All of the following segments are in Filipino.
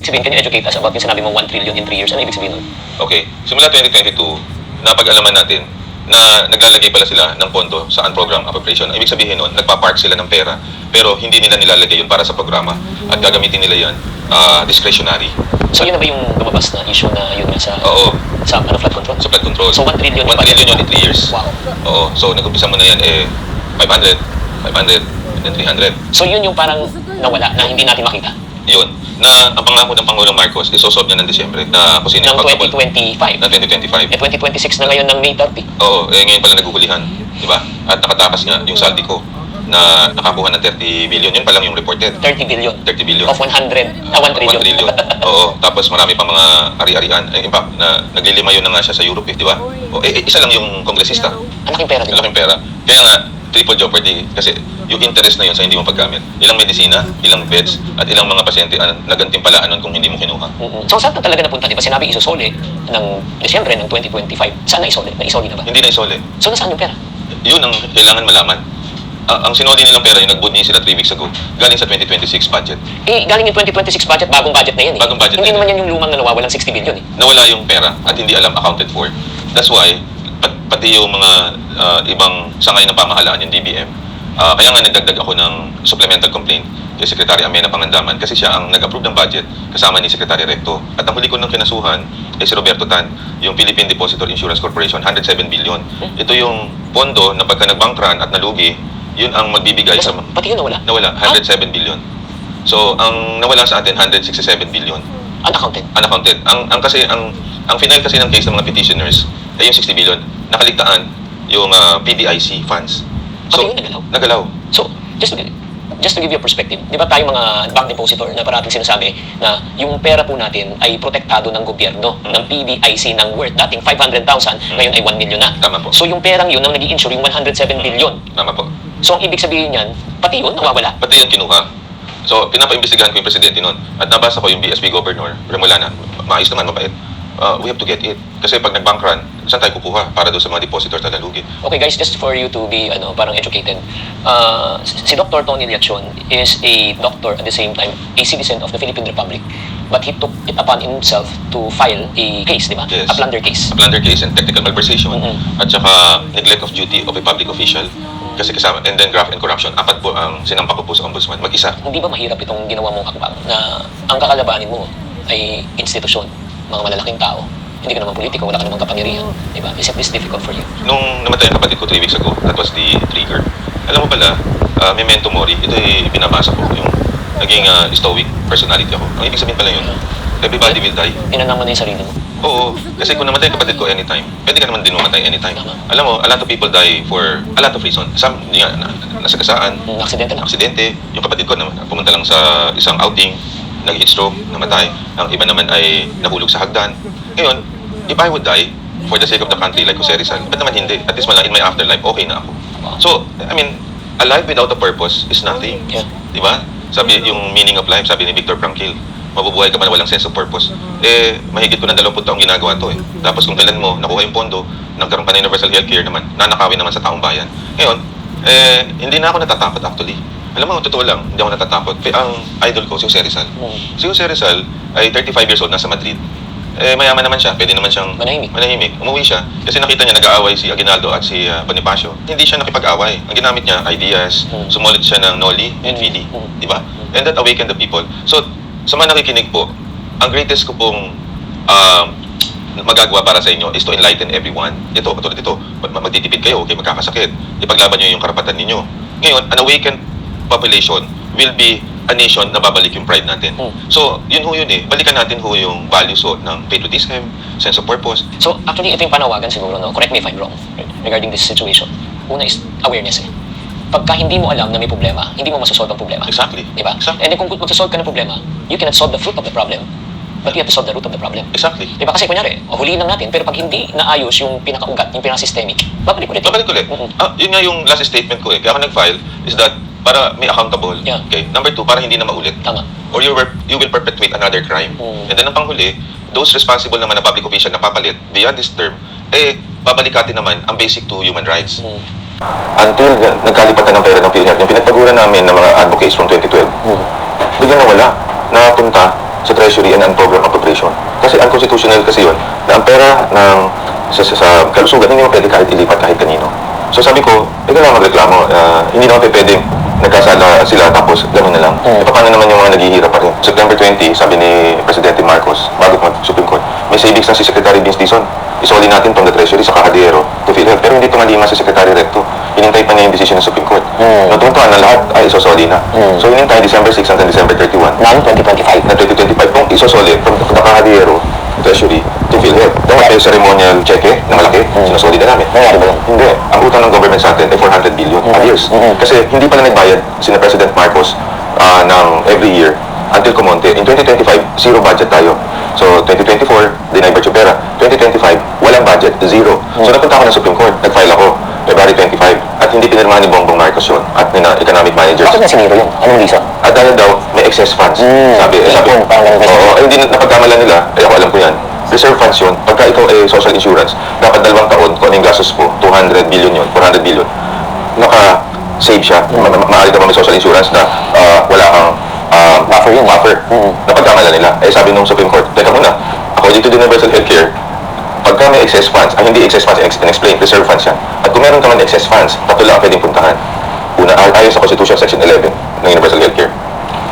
sabihin, can you educate us about yung sinabi mong 1 trillion in 3 years? Ano ibig sabihin nun? Okay, simula 2022, napag-alaman natin na naglalagay pala sila ng pondo sa unprogram appropriation. Ibig sabihin nun, nagpa-park sila ng pera, pero hindi nila nilalagay yun para sa programa at gagamitin nila yan discretionary. So yun na ba yung lumabas na issue na yun nga sa, Oo, sa flood control? sa flood control. So 1 trillion 1 trillion yun in 3 years. Wow. Oo, so nag-umpisa mo na yan 500, and then 300. So yun yung parang nawala na hindi natin makita Yun. Na ang pangako ng Pangulong Marcos, isosolve niya ng Disyembre na kung sino ng yung accountable 2025. ng 2025. 2026 na ngayon ng May 30. Oo, ngayon pala nagugulihan. Di ba? At nakatakas nga yung saldi ko na nakakuha ng 30 billion. Yun pa lang yung reported. 30 billion. 30 billion. Of 1 trillion. 1 trillion. Oo. Tapos marami pa mga ari-arian. In fact, naglilima yun na nga siya sa Europe, di ba? Isa lang yung kongresista. Ang laking pera din. Malaking pera. Kaya nga, triple jeopardy kasi yung interest na yun sa hindi mo paggamit. Ilang medisina, ilang beds, at ilang mga pasyente nagantimpalaan nun kung hindi mo kinuha. So saan na talaga napunta? Di ba sinabi isosole ng Desyembre ng 2025? Saan na isole? Na-isole na ba? Hindi na isole. So nasaan yung pera? Yun ang kailangan malaman. Ang sinoli nilang pera yung nag-board sila 3 weeks ago, galing sa 2026 budget. Galing yung 2026 budget, bagong budget na yan eh. Bagong budget Hindi na naman yan yung lumang na nawawalang 60 billion eh. Nawala yung pera at hindi alam accounted for. That's why, pati yung mga ibang sangay ng pamahalaan, yung DBM, kaya nga nagdagdag ako ng supplemental complaint kay Secretary Amena Pangandaman kasi siya ang nag-approve ng budget kasama ni Secretary Recto. At ang huli ko ng kinasuhan ay si Roberto Tan, yung Philippine Depository Insurance Corporation, 107 billion. Ito yung pondo na pagka nag-bank run at nalugi, yun ang magbibigay sa... Pati yun nawala? Nawala, 107 billion. So, ang nawala sa atin, 167 billion. Unaccounted? Unaccounted. Ang final kasi ng case ng mga petitioners ay yung 60 billion. Nakaligtaan yung PDIC funds. Pati yun nagalaw? Nagalaw. So, just to give you a perspective, di ba tayo mga bank depositor na parating sinasabi na yung pera po natin ay protektado ng gobyerno, ng PDIC ng worth dating 500,000, ngayon ay 1 million na. Tama po. So yung perang yun ang nag-i-insure yung 107 billion. Tama po. So ang ibig sabihin niyan, pati yun nawawala. Pati yun kinuha. So, pinapaimbestigahan ko yung presidente nun. At nabasa ko yung BSP Governor, Remolana, maayos naman, mabait. We have to get it. Kasi pag nag-bank run, saan tayo kukuha para doon sa mga depositors na nalugi? Okay guys, just for you to be parang educated, si Dr. Tony Liachon is a doctor at the same time a citizen of the Philippine Republic. But he took it upon himself to file a case, di ba? Yes. A plunder case. A plunder case and technical malversation. At saka neglect of duty of a public official. Kasi kasama, and then graft and corruption. 4 po ang sinampa ko po sa ombudsman. Mag-isa. Hindi ba mahirap itong ginawa mong hakbang na ang kakalabanin mo ay institusyon, mga malalaking tao? Hindi ka naman politiko, wala ka namang kapangyarihan. Di ba? Isn't this difficult for you? Nung namatay ang kapatid ko 3 weeks ago, that was the trigger. Alam mo pala, Memento Mori, ito ay pinabasa ko, yung naging stoic personality ako. Ang ibig sabihin pala yun, everybody will die. Inanang mo na yung sarili mo. Oo, kasi kung namatay ang kapatid ko anytime, pwede ka naman din mamatay anytime. Tama. Alam mo, a lot of people die for a lot of reasons. Some, hindi nga, nasagasaan, Aksidente lang. aksidente, yung kapatid ko pumunta lang sa isang outing, nag-heat stroke, namatay. Ang iba naman ay nahulog sa hagdan. Ngayon, if I would die for the sake of the country like Jose Rizal, ba't naman hindi? At least in my afterlife, okay na ako. So, I mean, a life without a purpose is nothing. Yeah. Di ba? Sabi, yung meaning of life, sabi ni Viktor Frankl, mabubuhay ka man walang sense of purpose. Mahigit ko na 20 taong ginagawa to eh. Tapos kung kailan mo nakuha yung pondo, nagkaroon ka ng universal healthcare naman, nanakawin naman sa taong bayan. Ngayon, hindi na ako natatakot actually. Alam mo, totoo lang, hindi ako natatakot. Ang idol ko, si Jose Rizal. Si Jose Rizal ay 35 years old, nasa Madrid. Mayaman naman siya, pwede naman siyang manahimik. Umuwi siya kasi nakita niya nag-aaway si Aguinaldo at si Bonifacio. Hindi siya nakipag-away. Ang ginamit niya, ideas, sumulit siya ng Noli and Fidi. Di ba? And that awakened the people. So, sa mga nakikinig po, ang greatest ko pong magagawa para sa inyo is to enlighten everyone. Ito, katulad ito, magtitipid kayo, okay, magkakasakit. Ipaglaban nyo yung karapatan ninyo. Ngayon, an awakened population will be a nation na babalik yung pride natin. So, yun ho yun eh. Balikan natin ho yung values ho ng patriotism, sense of purpose. So, actually, ito yung panawagan siguro, no? Correct me if I'm wrong regarding this situation. Una is awareness eh. Pagka hindi mo alam na may problema, hindi mo masasolve ang problema. Exactly. Diba? Exactly. And then kung magsasolve ka ng problema, you cannot solve the fruit of the problem. But you have to solve the root of the problem. Exactly. Diba? Kasi kunyari, huliin lang natin, pero pag hindi naayos yung pinakaugat, yung pinaka-systemic, babalik ulit. Babalik ulit. Yun nga yung last statement ko eh. Kaya ako nag-file is that para may accountable. Yeah. Okay. Number 2, para hindi na maulit. Tama. Or you will perpetuate another crime. And then ang panghuli, those responsible naman na public official na papalit beyond this term, babalikatin naman ang basic to human rights. Until nagkalipatan ng pera ng PNR, yung pinagpaguran namin ng mga advocates from 2012, biglang nawala, napunta sa Treasury and unprogrammed appropriation. Kasi unconstitutional kasi yun, na ang pera ng sa kalusugan, hindi mo pwede kahit ilipat kahit kanino. So sabi ko, ikaw lang magreklamo, hindi naman pwedeng nagkasala sila tapos gano'n na lang. E paano naman yung mga naghihirap pa rin? September 20, sabi ni Presidente Marcos, bago mag-Supreme Court, may savings na si Secretary Vince Dizon. Isoli natin from the Treasury sa Kahadiero to PhilHealth. Pero hindi tumalima si Secretary Recto. Hinintay pa niya yung decision ng Supreme Court. Natutuan na lahat ay isosoli na. So hinintay December 6 hanggang December 31. Ng 2025. Na 2025, kung isosoli from the Kahadiero, Treasury, to PhilHealth. Dapat may ceremonial cheque na malaki, sinusoli na namin. Nangyari ba yun? Hindi. Ang utang ng government sa atin ay 400 billion a years. Kasi hindi pala nagbayad sina President Marcos ng every year until kumonte. In 2025, zero budget tayo. So, 2024, denied by pera. 2025, walang budget, zero. So, napunta ako ng Supreme Court. Nag-file ako, February 25. At hindi pinirmahan ni Bongbong Marcos yun at ni economic managers. Bakit na siniro yun? Anong reason? At dahil daw, may excess funds. Sabi, parang ganun. oo, hindi napagkamalan nila. Ako alam ko yan. Reserve funds yun. Pagka ikaw ay social insurance, dapat 2 taon, kung anong gastos mo, 200 billion yun, 400 billion. Naka-save siya. Maaari ka ba may social insurance na wala kang Buffer yun. buffer. Napagkamalan nila. Eh sabi nung Supreme Court, teka muna, according to the Universal Healthcare, pagka may excess funds, hindi excess funds, explain, reserve funds yan. At kung meron ka man excess funds, tatlo lang ang pwedeng puntahan. Una, ayon sa Constitution Section 11 ng Universal Healthcare.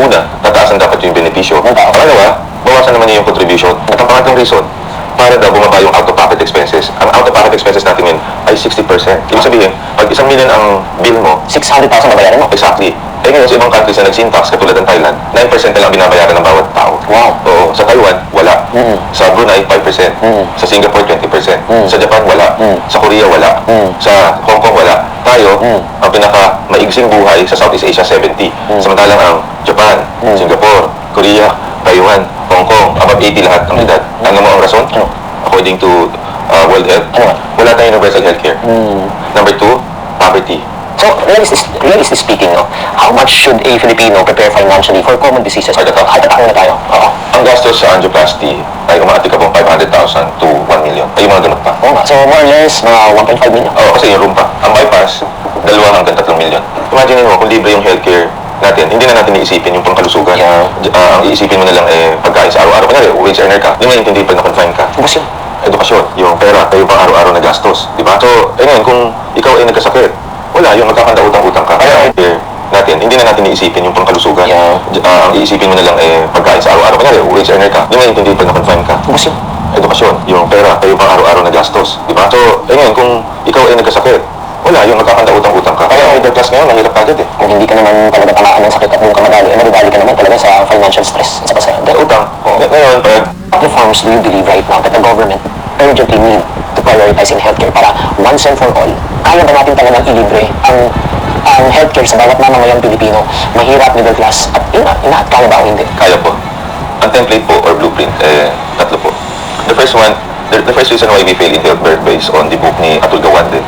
Una, tataasan dapat yung benepisyo. Pangalawa, bawasan naman niya yung contribution. At ang pangatlong reason, para daw bumaba yung out-of-pocket expenses. Ang out-of-pocket expenses natin ay 60%. Ibig sabihin, pag 1 million ang bill mo, 600,000 babayaran mo? exactly. Eh ngayon sa ibang countries na nag-sin-tax, katulad ng Thailand, 9% na lang binabayaran ng bawat tao. Wow. Oo. Sa Taiwan, wala. Sa Brunei, 5%. Sa Singapore, 20%. Sa Japan, wala. Sa Korea, wala. Sa Hong Kong, wala. Tayo, ang pinaka-maigsing buhay sa Southeast Asia, 70. Samantalang ang Japan, Singapore, Korea, Taiwan, Hong Kong, above 80 lahat ang edad. Ano mo ang rason? According to World Health, wala tayong universal healthcare. Number 2, poverty. So, realistically speaking, no, how much should a Filipino prepare financially for common diseases? Heart attack. Heart attack muna tayo. Oo. Ang gastos sa angioplasty ay umati ka pong 500,000 to 1 million. Ay, yung mga ganun pa. Oo nga. So, more or less, mga 1.5 million. Oo, kasi yung room pa. Ang bypass, 2 hanggang 3 million. Imagine mo, kung libre yung healthcare natin, hindi na natin iisipin yung pangkalusugan. Yeah. Ang iisipin mo na lang pagkain sa araw-araw. Kunyari, wage earner ka, hindi mo naintindi pag na-confine ka. Ubus yun. Edukasyon, yung pera, yung pang araw-araw na gastos. Diba? So, ngayon, kung ikaw ay nagkasakit, wala, yung magkakanda utang-utang ka. Kaya healthcare natin, hindi na natin iisipin yung pangkalusugan. Yeah. Ang iisipin mo na lang pagkain sa araw-araw. Kunyari, wage earner ka, hindi mo naintindi pag na-confine ka. Ubus yun. Edukasyon, yung pera, yung pang araw-araw na gastos. Diba? So, ngayon, kung ikaw ay nagkasakit, wala, yung magkakanda utang-utang ka. Kaya middle class ngayon, mahirap agad eh. Kung hindi ka naman talaga tamaan ng sakit at buong kamadali, madadali ka naman talaga sa financial stress at sa kasaya. Dahil utang. Ngayon, pag What reforms do you believe right now that the government urgently need to prioritize in healthcare para once and for all, kaya ba natin talagang ilibre ang healthcare sa bawat mamamayang Pilipino, mahirap, middle class, at lahat kaya ba o hindi? kaya po. Ang template po or blueprint, tatlo po. The first one, the first reason why we fail in health based on the book ni Atul Gawande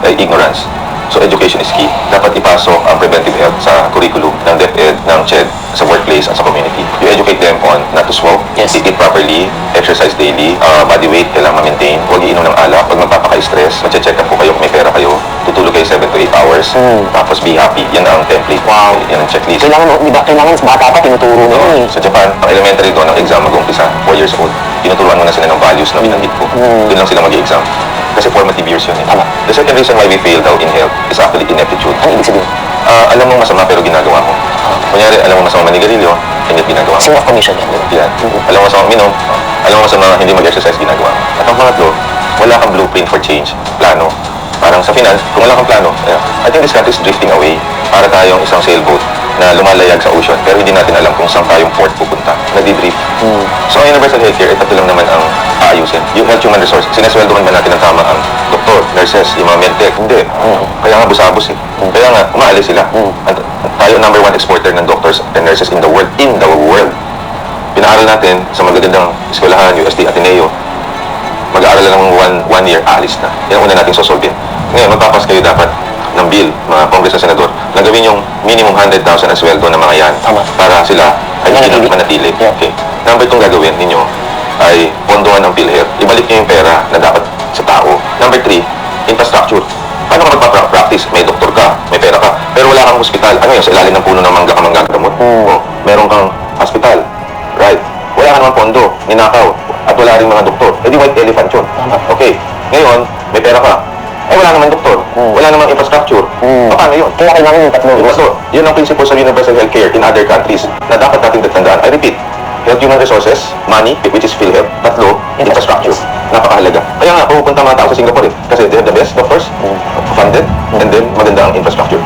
ay ignorance. So education is key. Dapat ipasok ang preventive health sa curriculum ng DepEd, ng CHED, sa workplace at sa community. You educate them on not to smoke, Yes. eat properly, exercise daily, body weight kailangan ma-maintain, huwag iinom ng alak, huwag magpapaka-stress, mag-check up po kayo kung may pera kayo, tutulog kayo 7 to 8 hours, tapos be happy. Yan ang template. Wow. Yan ang checklist. Di ba, kailangan sa bata pa, tinuturo nila eh. Sa Japan, ang elementary doon, ang exam mag-umpisa, 4 years old. Tinuturuan mo na sila ng values na binanggit ko. Doon lang sila mag-exam. Kasi formative years yun eh. Tama. The second reason why we fail daw in health is actually ineptitude. Ano ibig sabihin? Alam mo masama pero ginagawa mo. Kunyari, alam mo masama manigarilyo, hindi ginagawa mo. Sin of commission yan, di ba? Yan. Alam mo masama minom, alam mo masama hindi mag-exercise, ginagawa mo. At ang pangatlo, wala kang blueprint for change, plano. Parang sa finance, kung wala kang plano, I think this country is drifting away. Para tayong isang sailboat na lumalayag sa ocean, pero hindi natin alam kung saan tayong port pupunta. Nagdi-drift. So, ang universal healthcare, ito lang naman ang aayusin. Yung health human resource, sinesweldohan ba natin ng tama ang doktor, nurses, yung mga medtech? Hindi. Kaya nga busabos eh. Kaya nga, umaalis sila. Tayo number 1 exporter ng doctors and nurses in the world. In the world. Pinaaral natin sa magagandang eskwelahan, UST, Ateneo. Mag-aaral lang ng one year, alis na. Yan ang una nating sosolvin. Ngayon, magpapas kayo dapat ng bill, mga congress na senador, na gawin yung minimum 100,000 ang sweldo ng mga yan. Tama. Para sila ay hindi manatili. Yeah. Okay. Number 2 gagawin ninyo ay pondohan ang PhilHealth. Ibalik niyo yung pera na dapat sa tao. Number 3, infrastructure. Paano ka magpa-practice? May doktor ka, may pera ka, pero wala kang hospital. Ano yun? Sa ilalim ng puno ng mangga ka manggagamot? O, meron kang hospital. Right. wala ka naman pondo, ninakaw, at wala rin mga doktor. Eh di white elephant yun. Okay, ngayon, may pera ka. Eh wala naman doktor, wala naman infrastructure. Paano yun? Kaya kailangan yung tatlo. So, yun ang principle sa universal healthcare in other countries na dapat nating tandaan. I repeat, health human resources, money, which is PhilHealth, tatlo, infrastructure. Napakahalaga. Kaya nga, pupunta mga tao sa Singapore kasi they have the best doctors, funded, and then maganda ang infrastructure.